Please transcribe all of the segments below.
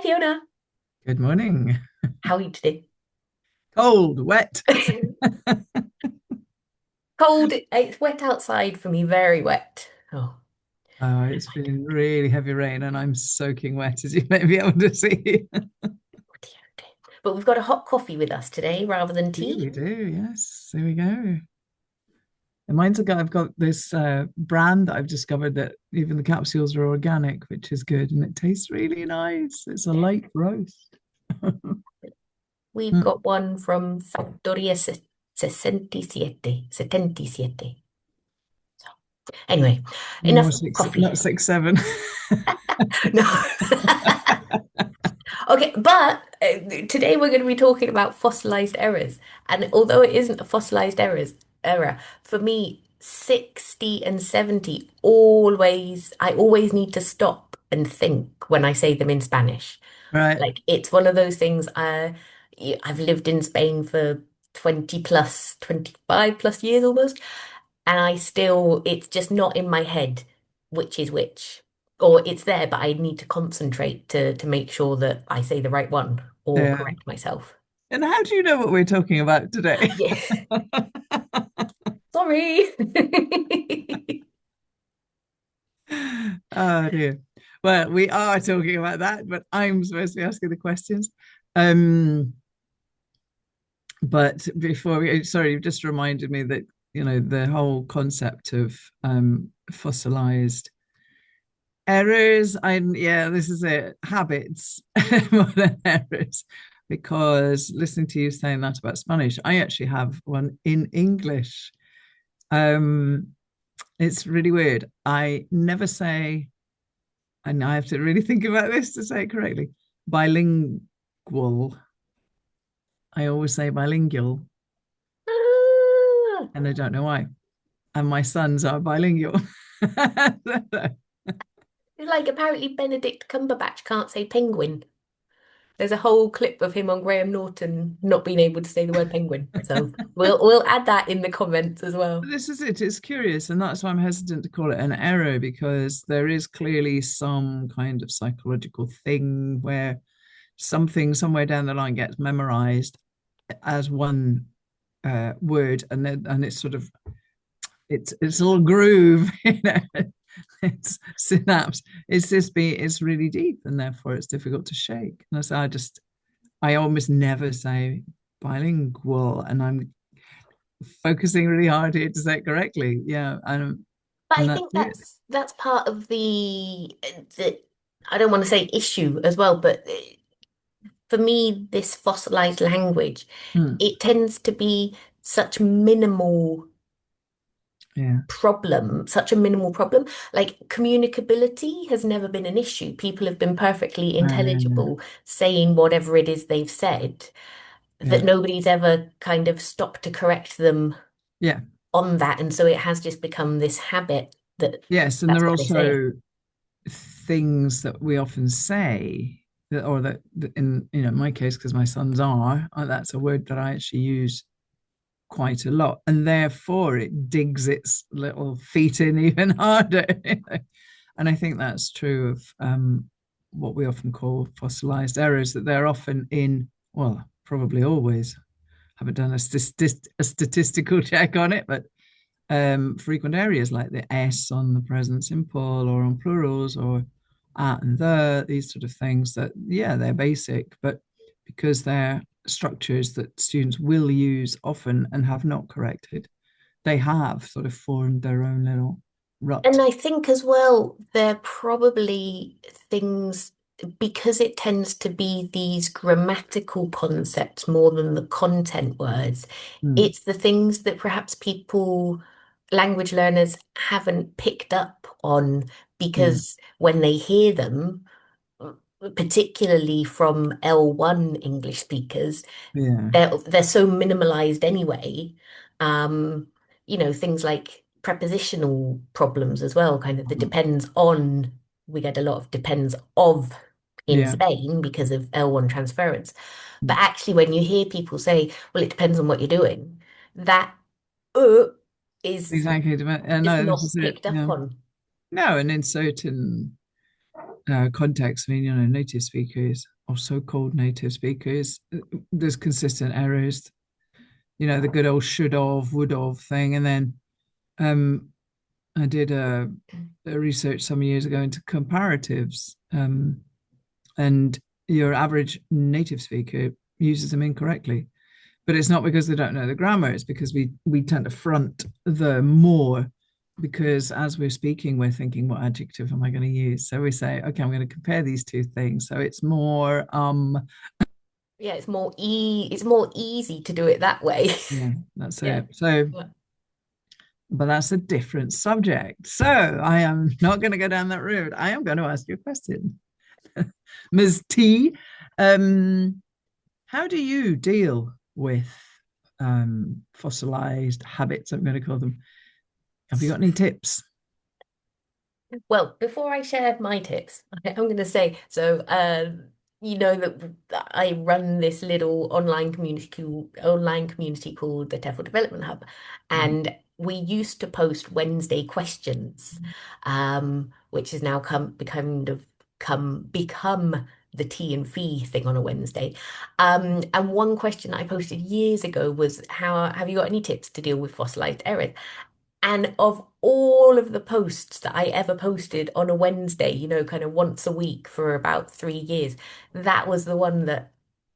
Hi, Fiona. Good morning. How are you today? Cold, wet. Cold. It's wet outside for me, very wet. Oh, Oh, I don't it's like it. been really heavy rain and I'm soaking wet, as you may be able to see. Oh dear, oh dear. But we've got a hot coffee with us today rather than tea. We do, yes. There we go. And I've got this brand that I've discovered that even the capsules are organic, which is good, and it tastes really nice. It's a light roast. We've Mm. got one from Factoria 67, 77. So, anyway, More enough of six, coffee. not 6, 7. No. Okay, but today we're going to be talking about fossilized errors. And although it isn't a fossilized error, for me, 60 and 70 I always need to stop and think when I say them in Spanish. Right. Like it's one of those things I've lived in Spain for 20 plus, 25 plus years almost, and it's just not in my head which is which. Or it's there, but I need to concentrate to make sure that I say the right one or Yeah. correct myself. And how do you know what we're talking about today? Yeah, sorry. Oh dear. Well, we are talking about that, but I'm supposed to be asking the questions. Um, but before we, sorry, you just reminded me that, the whole concept of fossilized errors. Yeah, this is it. Habits more than errors. Because listening to you saying that about Spanish, I actually have one in English. Um, it's really weird. I never say, and I have to really think about this to say it correctly. Bilingual. I always say bilingual, Ah, and I don't know why. And my sons are bilingual. it's like apparently Benedict Cumberbatch can't say penguin. There's a whole clip of him on Graham Norton not being able to say the word penguin. So we'll add that in the comments as well. This is it. It's curious, and that's why I'm hesitant to call it an error because there is clearly some kind of psychological thing where something somewhere down the line gets memorized as one word, and it's sort of it's a little groove, it's synapse. It's really deep, and therefore it's difficult to shake. And so I almost never say bilingual, and I'm focusing really hard here to say it correctly. Yeah, But I and that's think it. that's part of the I don't want to say issue as well, but for me, this fossilized language, Hmm. it tends to be such minimal Yeah. such a minimal problem. Like communicability has never been an issue. People have been perfectly Yeah. intelligible saying whatever it is they've said, that Yeah. nobody's ever kind of stopped to correct them Yeah. on that. And so it has just become this habit that Yes, and that's there are what they say. also things that we often say that, or that in my case, because my sons are, that's a word that I actually use quite a lot, and therefore it digs its little feet in even harder. And I think that's true of what we often call fossilized errors, that they're often in, well, probably always. Haven't done a statistical check on it, but frequent areas like the S on the present simple or on plurals or at and the, these sort of things that, yeah, they're basic, but because they're structures that students will use often and have not corrected, they have sort of formed their own little And rut. I think as well, they're probably things because it tends to be these grammatical concepts more than the content words. Mm, It's the things that perhaps language learners haven't picked up on yeah, because when they hear them, particularly from L1 English speakers, yeah, they're so minimalized anyway. Um, things like prepositional problems as well, kind of the mhm, depends on, we get a lot of depends of in yeah, Spain because of L1 transference. But mm, actually, when you hear people say, well, it depends on what you're doing, that uh, is exactly. just No, this not is it. picked up Yeah, on. no, and in certain context. I mean, native speakers or so-called native speakers, there's consistent errors. The good old should have, would have thing, and then um, I did a research some years ago into comparatives, and your average native speaker uses them incorrectly. But it's not because they don't know the grammar, it's because we tend to front the more, because as we're speaking, we're thinking, what adjective am I going to use? So we say, okay, I'm going to compare these two things. So it's more Yeah, it's more easy to do it that way. yeah, that's Yeah. it. So but that's a different subject. So I am not going to go down that route. I am going to ask you a question. Ms. T, um, how do you deal with fossilized habits? I'm going to call them. Have you got any tips? Well, before I share my tips, I'm going to say so. You know that I run this little online community called the TEFL Development Hub, Mhm. and we used to post Wednesday questions, which has now become the tea and fee thing on a Wednesday. And one question I posted years ago was, "How have you got any tips to deal with fossilized errors?" And of all of the posts that I ever posted on a Wednesday, kind of once a week for about 3 years, that was the one that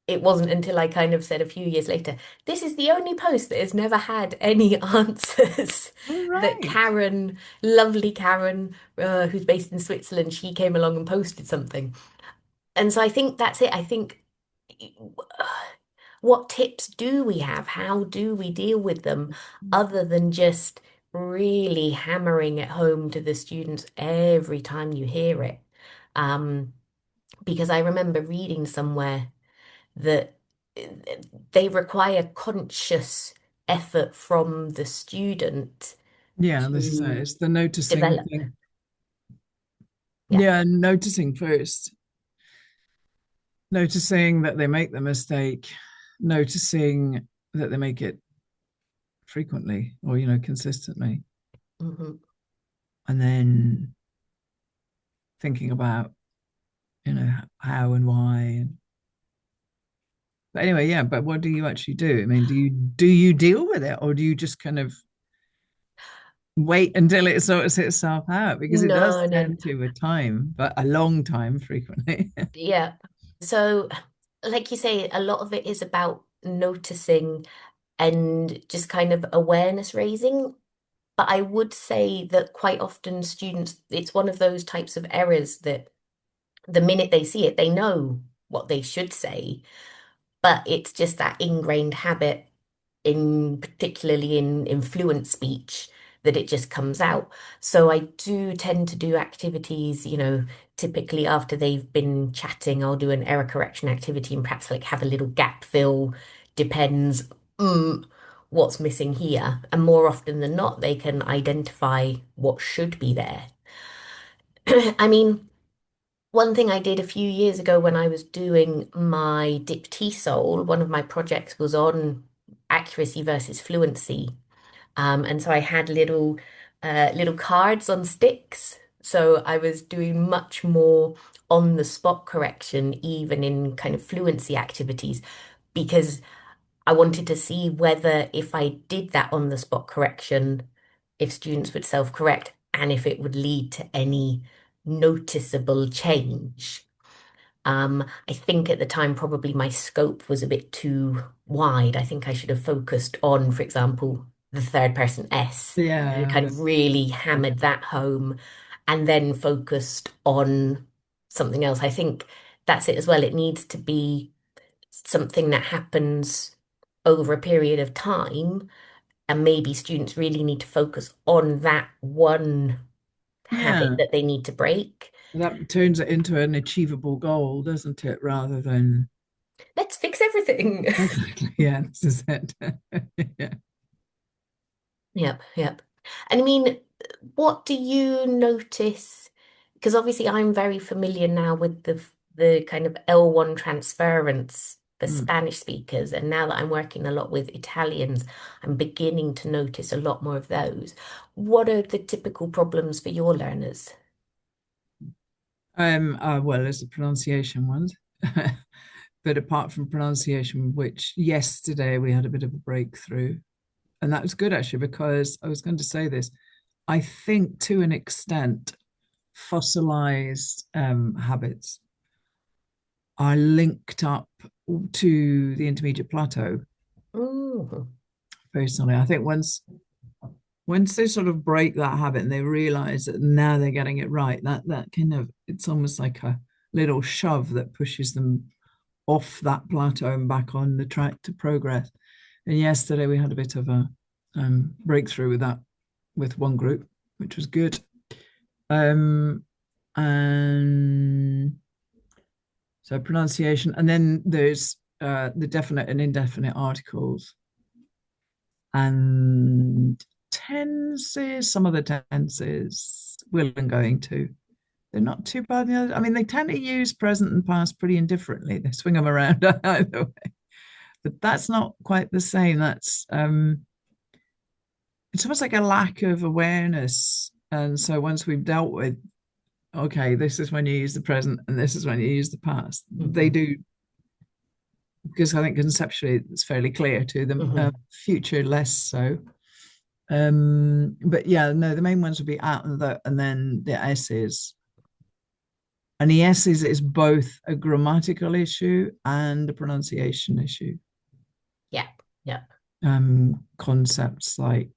it wasn't until I kind of said a few years later, this is the only post that has never had any answers. All That right. Karen, lovely Karen, who's based in Switzerland, she came along and posted something. And so I think that's it. I think what tips do we have? How do we deal with them other than just really hammering it home to the students every time you hear it? Um, because I remember reading somewhere that they require conscious effort from the student Yeah, this is it. to It's the noticing develop. thing. Yeah. Yeah, noticing first, noticing that they make the mistake, noticing that they make it frequently or, consistently, Hmm. and then thinking about, how and why. But anyway, yeah, but what do you actually do? I mean, do you deal with it, or do you just kind of wait until it sorts itself out? Because it does No, no. tend to with time, but a long time frequently. Yeah. So, like you say, a lot of it is about noticing and just kind of awareness raising. But I would say that quite often students, it's one of those types of errors that the minute they see it, they know what they should say, but it's just that ingrained habit in particularly in fluent speech that it just comes out. So I do tend to do activities, typically after they've been chatting, I'll do an error correction activity and perhaps like have a little gap fill, depends mm, what's missing here. And more often than not, they can identify what should be there. I mean, one thing I did a few years ago when I was doing my Dip Tea Soul, one of my projects was on accuracy versus fluency. And so I had little cards on sticks. So I was doing much more on the spot correction, even in kind of fluency activities, because I wanted to see whether if I did that on the spot correction, if students would self-correct and if it would lead to any noticeable change. I think at the time, probably my scope was a bit too wide. I think I should have focused on, for example, the third person S and Yeah, kind of really hammered that home and then focused on something else. I think that's it as well. It needs to be something that happens over a period of time, and maybe students really need to focus on that one habit yeah. that they need to break. That turns it into an achievable goal, doesn't it? Rather than Let's fix everything. exactly, yeah, this is it. Yeah. Yep, yep. And I mean, what do you notice? Because obviously I'm very familiar now with the kind of L1 transference for Mm. Spanish speakers, and now that I'm working a lot with Italians, I'm beginning to notice a lot more of those. What are the typical problems for your learners? Well, there's the pronunciation ones. But apart from pronunciation, which yesterday we had a bit of a breakthrough, and that was good actually, because I was going to say this. I think to an extent, fossilized habits are linked up to the intermediate plateau. Mm-hmm. Personally, I think once they sort of break that habit and they realize that now they're getting it right, that kind of, it's almost like a little shove that pushes them off that plateau and back on the track to progress. And yesterday we had a bit of a breakthrough with that with one group, which was good. Um, and so pronunciation, and then there's the definite and indefinite articles and tenses. Some of the tenses, will and going to. They're not too bad. I mean, they tend to use present and past pretty indifferently. They swing them around either way, but that's not quite the same. That's it's almost like a lack of awareness. And so once we've dealt with, okay, this is when you use the present and this is when you use the past, they Mm-hmm. do, because I think conceptually it's fairly clear to them. Mm-hmm. Future less so. But yeah, no, the main ones would be at and the, and then the S's. And the S's is both a grammatical issue and a pronunciation issue. Yeah. Yeah. Concepts like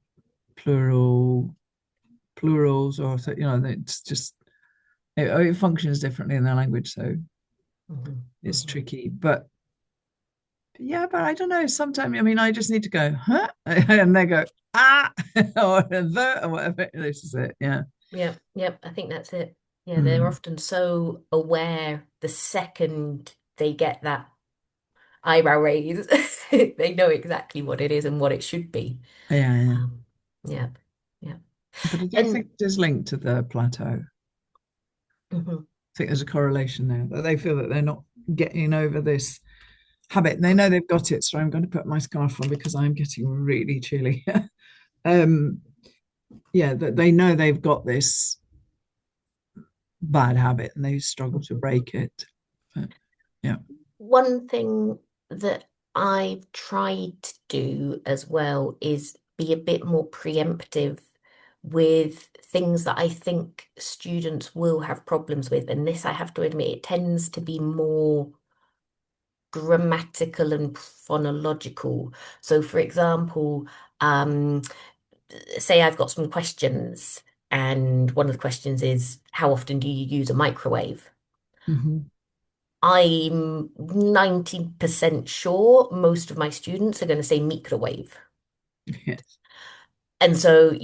plural, plurals, or it's just it functions differently in their language, so Mm-hmm. it's Mm-hmm. tricky. But yeah, but I don't know. Sometimes, I mean, I just need to go, huh? And they go, ah, or the, or whatever. This is it. Yeah. Yep, yep, I think that's it. Yeah, they're Mm. often so aware the second they get that eyebrow raise, they know exactly what it is and what it should be. Yeah, yeah. Um, yep, yep. But I do And think it is linked to the plateau. mhm, I think there's a correlation there that they feel that they're not getting over this habit. And they know they've got it. So I'm going to put my scarf on because I'm getting really chilly. um, yeah, that they know they've got this bad habit and they struggle to mhm. break it. But yeah. One thing that I've tried to do as well is be a bit more preemptive with things that I think students will have problems with. And this, I have to admit, it tends to be more grammatical and phonological. So, for example, um, say I've got some questions, and one of the questions is, how often do you use a microwave? Mhm. I'm 90% sure most of my students are going to say microwave. Yes. And so,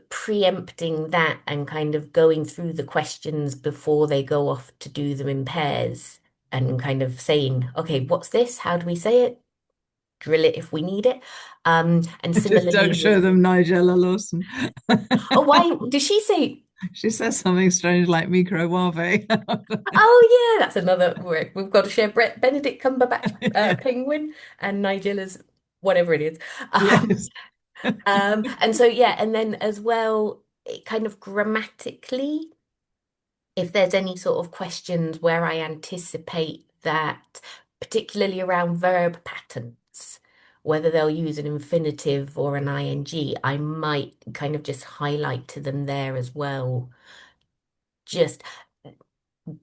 preempting that and kind of going through the questions before they go off to do them in pairs and kind of saying, okay, what's this? How do we say it? Drill it if we need it. And Just similarly don't show with, them Nigella Lawson. oh, why did she say, She says something strange like microwave. oh, yeah, that's another word. We've got to share Brett Benedict Cumberbatch Yeah. penguin and Nigella's whatever it is. Um, Yes. and so, yeah, and then as well, it kind of grammatically, if there's any sort of questions where I anticipate that, particularly around verb patterns, whether they'll use an infinitive or an ing, I might kind of just highlight to them there as well, just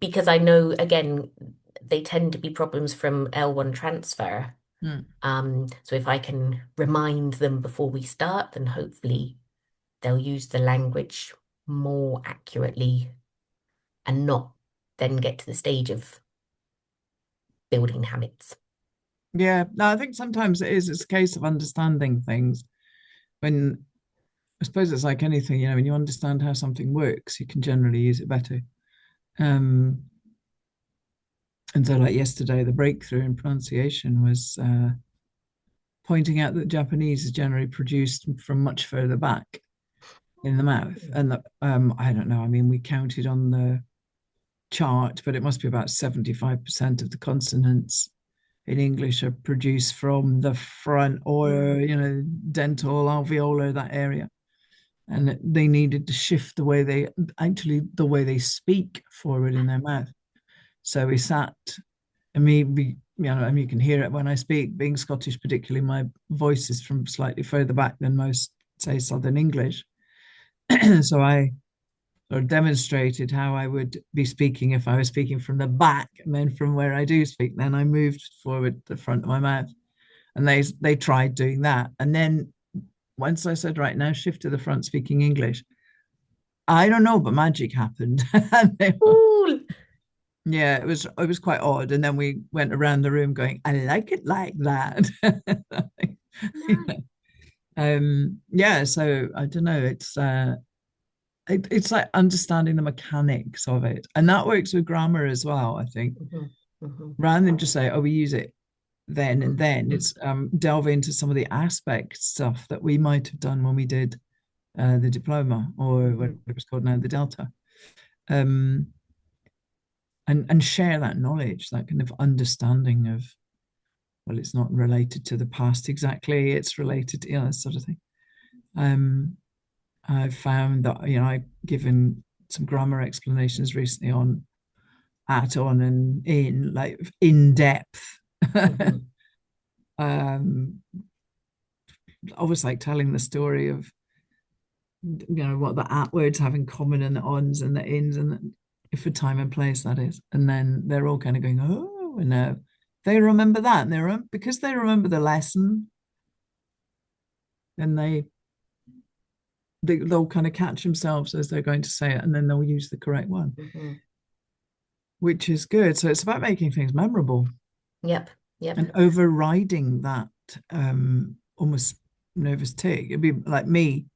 because I know, again, they tend to be problems from L1 transfer. Mm. So if I can remind them before we start, then hopefully they'll use the language more accurately and not then get to the stage of building habits. Yeah. No, I think sometimes it is. It's a case of understanding things. When I suppose it's like anything, when you understand how something works, you can generally use it better. Um, and so, like yesterday, the breakthrough in pronunciation was pointing out that Japanese is generally produced from much further back in the mouth, and that I don't know. I mean, we counted on the chart, but it must be about 75% of the consonants in English are produced from the front or Mm. dental alveolar, that area. and they needed to shift the way they speak forward in their mouth. So we sat, and and you can hear it when I speak. Being Scottish, particularly, my voice is from slightly further back than most, say, Southern English. So I sort of demonstrated how I would be speaking if I was speaking from the back, and then from where I do speak, then I moved forward the front of my mouth. And they tried doing that. And then once I said, right, now shift to the front speaking English, I don't know, but magic happened. Cool. Yeah, it was quite odd. And then we went around the room going, I like it like that. Nice. Yeah, so I don't know. It's like understanding the mechanics of it. And that works with grammar as well, I think. Mhm, mhm, Rather than just say, oh, we use it then and then, it's delve into some of the aspect stuff that we might have done when we did the diploma, or what mhm, it was called now, the Delta. Um, and share that knowledge, that kind of understanding of, well, it's not related to the past exactly, it's related to, that sort of thing. Um, I've found that, I've given some grammar explanations recently on at, on, and in, like in depth. mhm, um, Always like telling the story of, what the at words have in common, and the ons and the ins, and for time and place, that is. And then they're all kind of going, oh, and they remember that, and because they remember the lesson, then they'll kind of catch themselves as they're going to say it, and then they'll use the correct one, mhm. which is good. So it's about making things memorable Yep, yep. and overriding that almost nervous tick. It'd be like me.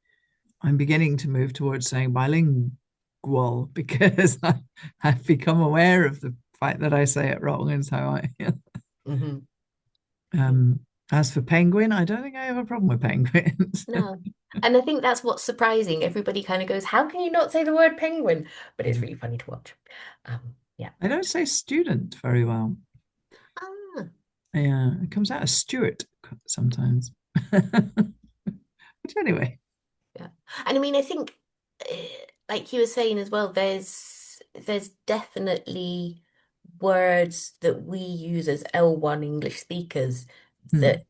I'm beginning to move towards saying bilingual because I've become aware of the fact that I say it wrong, and so I. Mhm. um, as for penguin, I don't think I have a problem with penguins. No. And I think that's what's surprising. Everybody kind of goes, how can you not say the word penguin? But it's Yeah. really funny to watch. Yeah. I don't say student very well. Ah, Yeah, it comes out as Stuart sometimes. But anyway, yeah. And I mean, I think, like you were saying as well, there's definitely words that we use as L1 English speakers hmm. that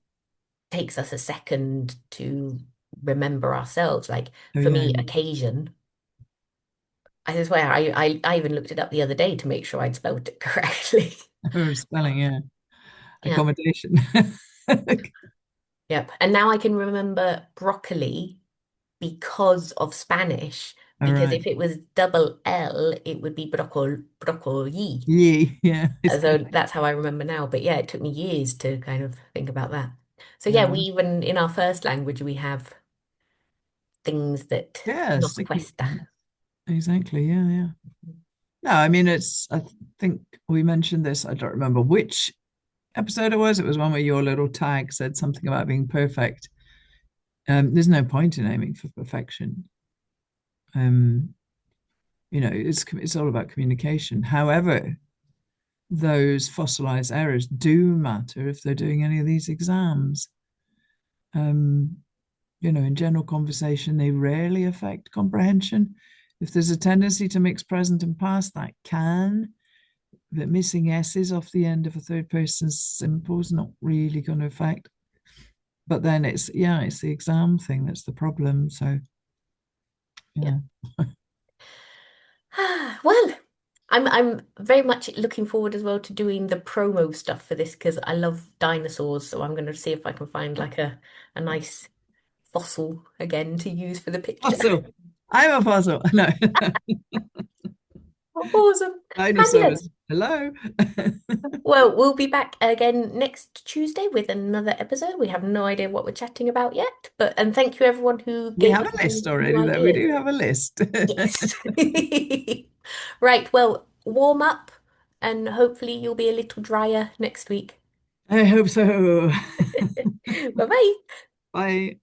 takes us a second to remember ourselves. Like Oh for yeah, me, occasion. I swear, I even looked it up the other day to make sure I'd spelled it correctly. or spelling, yeah, Yeah. accommodation. Yep. And now I can remember broccoli because of Spanish. All Because right. if it was double L, it would be broccoli. Yeah, yeah, So that's how I remember now. But yeah, it took me years to kind of think about that. So yeah, we yeah, even in our first language we have things that yeah, nos sticky cuesta. points. Exactly. Yeah, yeah. No, I mean, I think we mentioned this. I don't remember which episode it was. It was one where your little tag said something about being perfect. There's no point in aiming for perfection. Um, it's all about communication. However, those fossilized errors do matter if they're doing any of these exams. Um, in general conversation, they rarely affect comprehension. If there's a tendency to mix present and past, that can. But missing S's off the end of a third person simple is not really going to affect. But then it's the exam thing that's the problem. So Yep. yeah. Well, I'm very much looking forward as well to doing the promo stuff for this because I love dinosaurs. So I'm going to see if I can find like a nice fossil again to use for the picture. Fossil. I'm a fossil. No. Awesome. Dinosaurs. Fabulous. Hello. Well, we'll be back again next Tuesday with another episode. We have no idea what we're chatting about yet, but and thank you everyone who We gave have us a any list new already, though. We ideas. do have a list. Yes. Right, well, warm up and hopefully you'll be a little drier next week. I hope so. Bye bye. Bye.